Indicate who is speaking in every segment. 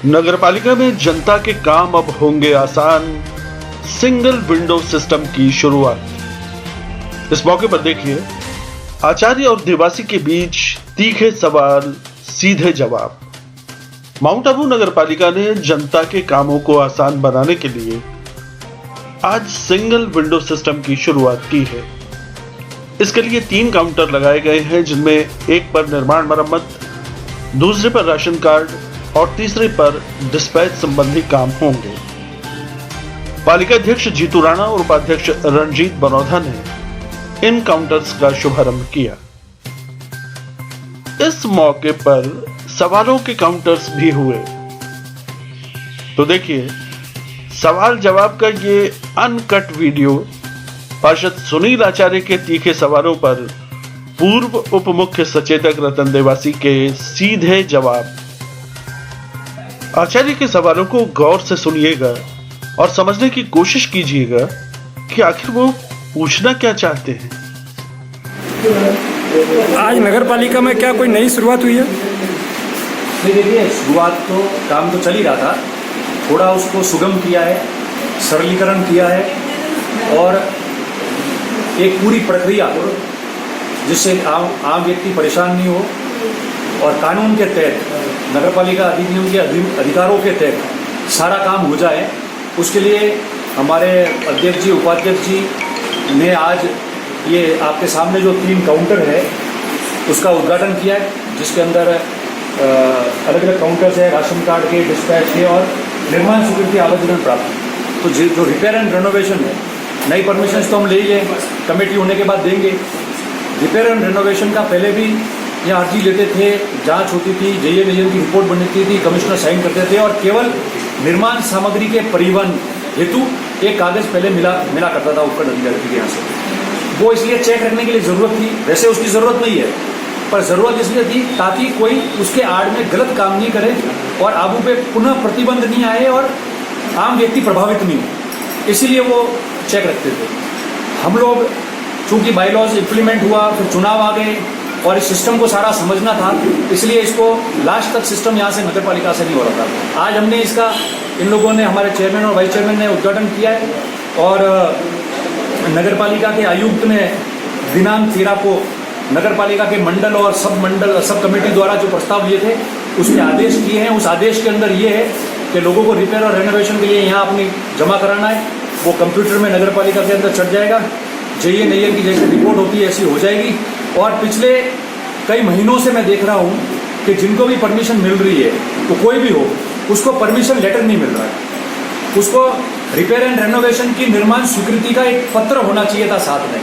Speaker 1: नगरपालिका में जनता के काम अब होंगे आसान, सिंगल विंडो सिस्टम की शुरुआत। इस मौके पर देखिए आचार्य और देवासी के बीच तीखे सवाल, सीधे जवाब। माउंट आबू नगरपालिका ने जनता के कामों को आसान बनाने के लिए आज सिंगल विंडो सिस्टम की शुरुआत की है। इसके लिए 3 काउंटर लगाए गए हैं, जिनमें एक पर निर्माण मरम्मत, दूसरे पर राशन कार्ड और तीसरे पर डिस्पैच संबंधी काम होंगे। पालिका अध्यक्ष जीतू राणा और उपाध्यक्ष रणजीत बनौधा ने इन काउंटर्स का शुभारंभ किया। इस मौके पर सवालों के काउंटर्स भी हुए। तो देखिए सवाल जवाब का ये अनकट वीडियो। पार्षद सुनील आचार्य के तीखे सवालों पर पूर्व उप मुख्य सचेतक रतन देवासी के सीधे जवाब। आचार्य के सवालों को गौर से सुनिएगा और समझने की कोशिश कीजिएगा कि आखिर वो पूछना क्या चाहते हैं।
Speaker 2: आज नगर पालिका में क्या कोई नई शुरुआत हुई है?
Speaker 3: नहीं, देखिए शुरुआत तो काम तो चल ही रहा था, थोड़ा उसको सुगम किया है, सरलीकरण किया है और एक पूरी प्रक्रिया जिससे आम व्यक्ति परेशान नहीं हो और कानून के तहत नगरपालिका अधिनियम के अधिकारों के तहत सारा काम हो जाए, उसके लिए हमारे अध्यक्ष जी, उपाध्यक्ष जी ने आज ये आपके सामने जो 3 काउंटर है उसका उद्घाटन किया है, जिसके अंदर अलग अलग काउंटर्स है, राशन कार्ड के, डिस्पैच के और निर्माण स्वीकृति आवेदन प्राप्त। तो जो रिपेयर एंड रेनोवेशन है, नई परमिशन तो हम ले ही लें, कमेटी होने के बाद देंगे। रिपेयर एंड रेनोवेशन का पहले भी यहाँ अर्जी लेते थे, जांच होती थी, JA नियम की रिपोर्ट बनती थी, कमिश्नर साइन करते थे और केवल निर्माण सामग्री के परिवहन हेतु एक कागज पहले मिला करता था उपखंड अधिकारी के यहाँ से। वो इसलिए चेक रखने के लिए ज़रूरत थी, वैसे उसकी ज़रूरत नहीं है, पर ज़रूरत इसलिए थी ताकि कोई उसके आड़ में गलत काम नहीं करे और आबू पे पुनः प्रतिबंध नहीं आए और आम व्यक्ति प्रभावित नहीं हो, इसीलिए वो चेक रखते थे। हम लोग चूँकि बाईलॉज इम्प्लीमेंट हुआ, फिर चुनाव आ गए और इस सिस्टम को सारा समझना था, इसलिए इसको लास्ट तक सिस्टम यहाँ से नगरपालिका से नहीं हो रहा था। आज हमने इसका, इन लोगों ने, हमारे चेयरमैन और वाइस चेयरमैन ने उद्घाटन किया है और नगरपालिका के आयुक्त ने दिनांक 13 को नगरपालिका के मंडल और सब कमेटी द्वारा जो प्रस्ताव लिए थे उसके आदेश किए हैं। उस आदेश के अंदर ये है कि लोगों को रिपेयर और रेनोवेशन के लिए यहाँ अपनी जमा कराना है, वो कंप्यूटर में नगरपालिका के अंदर चढ़ जाएगा, JA नियम की जैसे रिपोर्ट होती है ऐसी हो जाएगी। और पिछले कई महीनों से मैं देख रहा हूँ कि जिनको भी परमिशन मिल रही है, तो कोई भी हो, उसको परमिशन लेटर नहीं मिल रहा है। उसको रिपेयर एंड रेनोवेशन की निर्माण स्वीकृति का एक पत्र होना चाहिए था साथ में।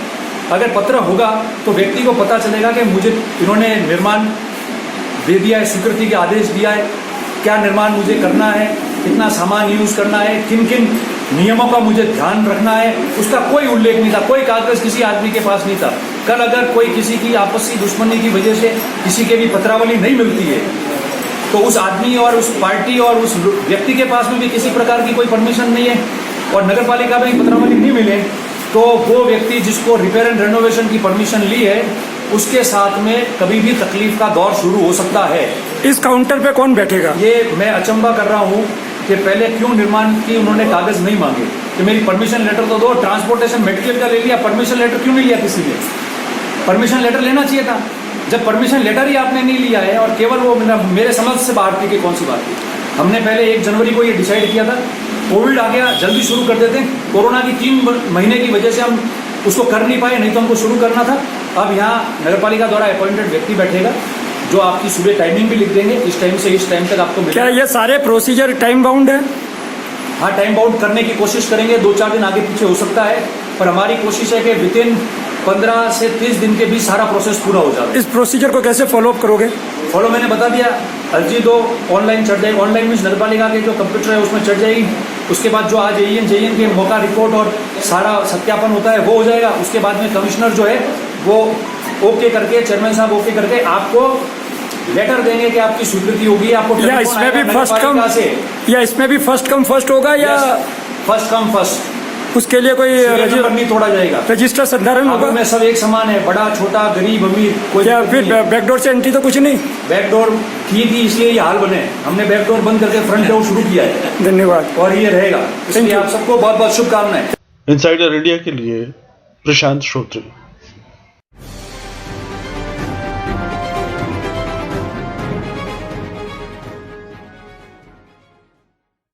Speaker 3: अगर पत्र होगा तो व्यक्ति को पता चलेगा कि मुझे इन्होंने निर्माण दे दिया है, स्वीकृति के आदेश दिया है, क्या निर्माण मुझे करना है, कितना सामान यूज़ करना है, किन किन नियमों का मुझे ध्यान रखना है, उसका कोई उल्लेख नहीं था, कोई कागज किसी आदमी के पास नहीं था। कल अगर कोई किसी की आपसी दुश्मनी की वजह से किसी के भी पत्रावली नहीं मिलती है, तो उस आदमी और उस पार्टी और उस व्यक्ति के पास में भी किसी प्रकार की कोई परमिशन नहीं है और नगरपालिका में पत्रावली नहीं मिले, तो वो व्यक्ति जिसको रिपेयर एंड रेनोवेशन की परमिशन ली है, उसके साथ में कभी भी तकलीफ का दौर शुरू हो सकता है।
Speaker 2: इस काउंटर पे कौन बैठेगा? ये
Speaker 3: मैं अचंभा कर रहा हूँ कि पहले क्यों निर्माण की उन्होंने कागज नहीं मांगे कि मेरी परमिशन लेटर तो दो, ट्रांसपोर्टेशन मटेरियल का ले लिया, परमिशन लेटर क्यों नहीं लिया? किसी ने परमिशन लेटर लेना चाहिए था। जब परमिशन लेटर ही आपने नहीं लिया है और केवल वो मेरे समझ से बाहर थी कि कौन सी बात थी। हमने पहले 1 जनवरी को ये डिसाइड किया था, कोविड आ गया, जल्दी शुरू कर देते, कोरोना की 3 महीने की वजह से हम उसको कर नहीं पाए, नहीं तो हमको शुरू करना था। अब यहाँ नगरपालिका द्वारा अपॉइंटेड व्यक्ति बैठेगा जो आपकी सुबह टाइमिंग भी लिख देंगे, इस टाइम से इस टाइम तक आपको मिलेगा।
Speaker 2: क्या ये सारे प्रोसीजर टाइम बाउंड है?
Speaker 3: हाँ, टाइम बाउंड करने की कोशिश करेंगे, 2-4 दिन आगे पीछे हो सकता है, पर हमारी कोशिश है कि विदिन 15 से 30 दिन के बीच सारा प्रोसेस पूरा हो जाए।
Speaker 2: इस प्रोसीजर को कैसे फॉलोअप करोगे?
Speaker 3: फॉलो मैंने बता दिया, अर्जी दो, ऑनलाइन चढ़ जाएगी, ऑनलाइन मीन्स नगरपालिका के जो कंप्यूटर है उसमें चढ़ जाएगी। उसके बाद जो आज JN के मौका रिपोर्ट और सारा सत्यापन होता है वो हो जाएगा। उसके बाद में कमिश्नर जो है वो ओके करके, चेयरमैन साहब ओके करके आपको लेटर देंगे कि आपकी स्वीकृति होगी। आपको
Speaker 2: या इसमें भी फर्स्ट कम फर्स्ट होगा या
Speaker 3: फर्स्ट कम फर्स्ट
Speaker 2: उसके लिए कोई
Speaker 3: सीरियल नंबर नहीं तोड़ा जाएगा।
Speaker 2: रजिस्टर संधारण
Speaker 3: आगू
Speaker 2: होगा
Speaker 3: में सब एक समान है, बड़ा छोटा गरीब अमीर कोई
Speaker 2: क्या?
Speaker 3: दिक्कत
Speaker 2: फिर
Speaker 3: नहीं है।
Speaker 2: बैकडोर से एंट्री तो कुछ नहीं?
Speaker 3: बैकडोर की थी इसलिए ये हाल बने, हमने बैकडोर बंद करके फ्रंट डोर शुरू किया है
Speaker 2: धन्यवाद।
Speaker 3: और ये रहेगा। इसलिए
Speaker 2: you.
Speaker 3: आप सबको बहुत बहुत शुभकामनाएं।
Speaker 1: इनसाइडर इंडिया के लिए प्रशांत श्रोत्री।